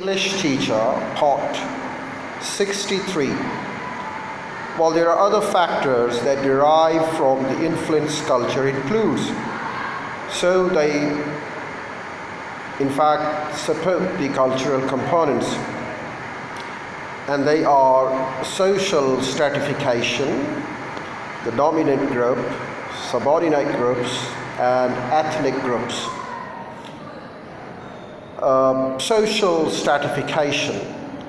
English teacher, part 63. While there are other factors that derive from the influence culture includes, so they in fact support the cultural components, and they are social stratification, the dominant group, subordinate groups, and ethnic groups. Social stratification,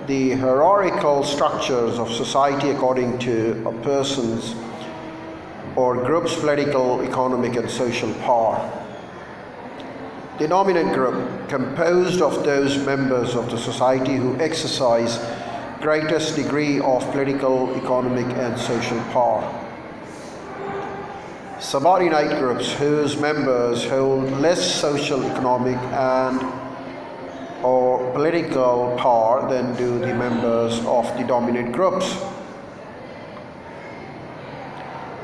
the hierarchical structures of society according to a person's or group's political, economic, and social power. The dominant group, composed of those members of the society who exercise greatest degree of political, economic, and social power. Subordinate groups, whose members hold less social, economic, and or political power than do the members of the dominant groups.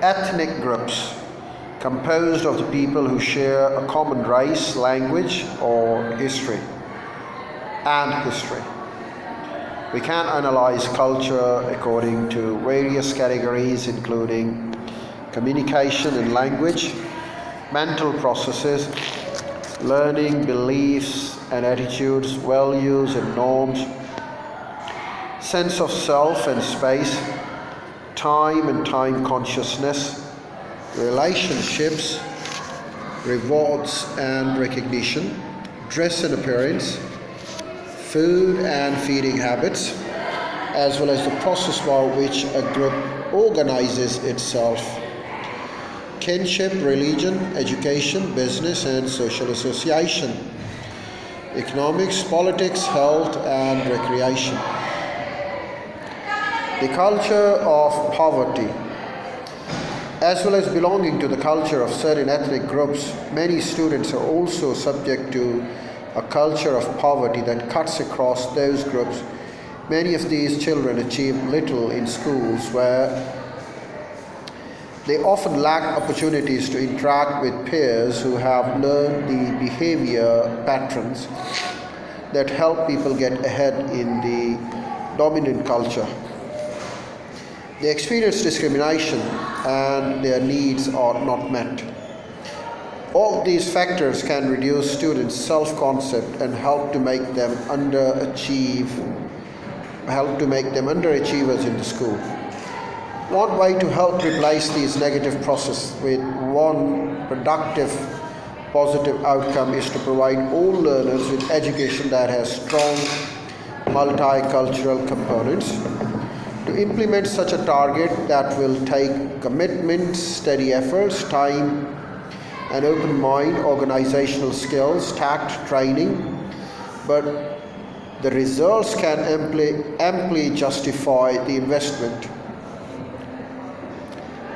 Ethnic groups, composed of the people who share a common race, language, or history. We can analyze culture according to various categories, including communication and language, mental processes, learning, beliefs and attitudes, values and norms, sense of self and space, time and time consciousness, relationships, rewards and recognition, dress and appearance, food and feeding habits, as well as the process by which a group organizes itself, kinship, religion, education, business and social association, economics, politics, health and recreation. The culture of poverty. As well as belonging to the culture of certain ethnic groups, many students are also subject to a culture of poverty that cuts across those groups. Many of these children achieve little in schools where they often lack opportunities to interact with peers who have learned the behavior patterns that help people get ahead in the dominant culture. They experience discrimination and their needs are not met. All these factors can reduce students' self-concept and help to make them underachievers in the school. One way to help replace these negative processes with one productive, positive outcome is to provide all learners with education that has strong multicultural components. To implement such a target that will take commitment, steady efforts, time, an open mind, organizational skills, tact, training, but the results can amply justify the investment.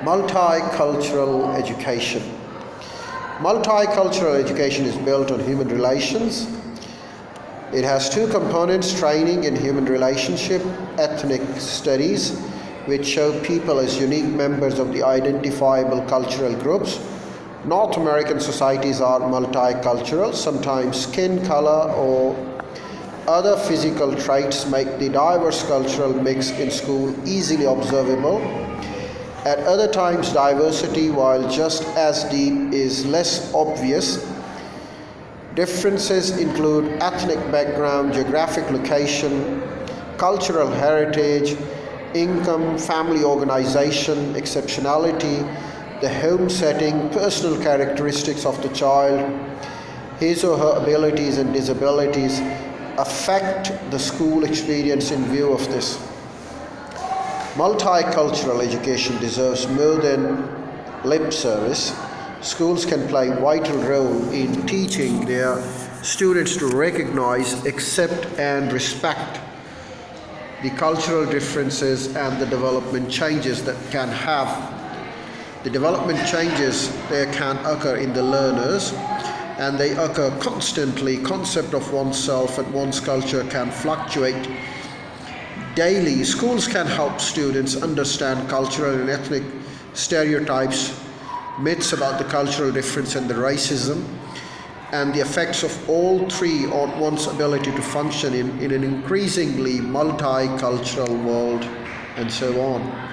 Multicultural education. Multicultural education is built on human relations. It has two components: training in human relationship, ethnic studies, which show people as unique members of the identifiable cultural groups. North American societies are multicultural. Sometimes skin color or other physical traits make the diverse cultural mix in school easily observable. At other times, diversity, while just as deep, is less obvious. Differences include ethnic background, geographic location, cultural heritage, income, family organization, exceptionality, the home setting, personal characteristics of the child, his or her abilities and disabilities affect the school experience in view of this. Multicultural education deserves more than lip service. Schools can play a vital role in teaching their students to recognize, accept, and respect the cultural differences and the development changes that can have. The development changes there can occur in the learners, and they occur constantly. Concept of oneself and one's culture can fluctuate daily. Schools can help students understand cultural and ethnic stereotypes, myths about the cultural difference and the racism, and the effects of all three on one's ability to function in an increasingly multicultural world, and so on.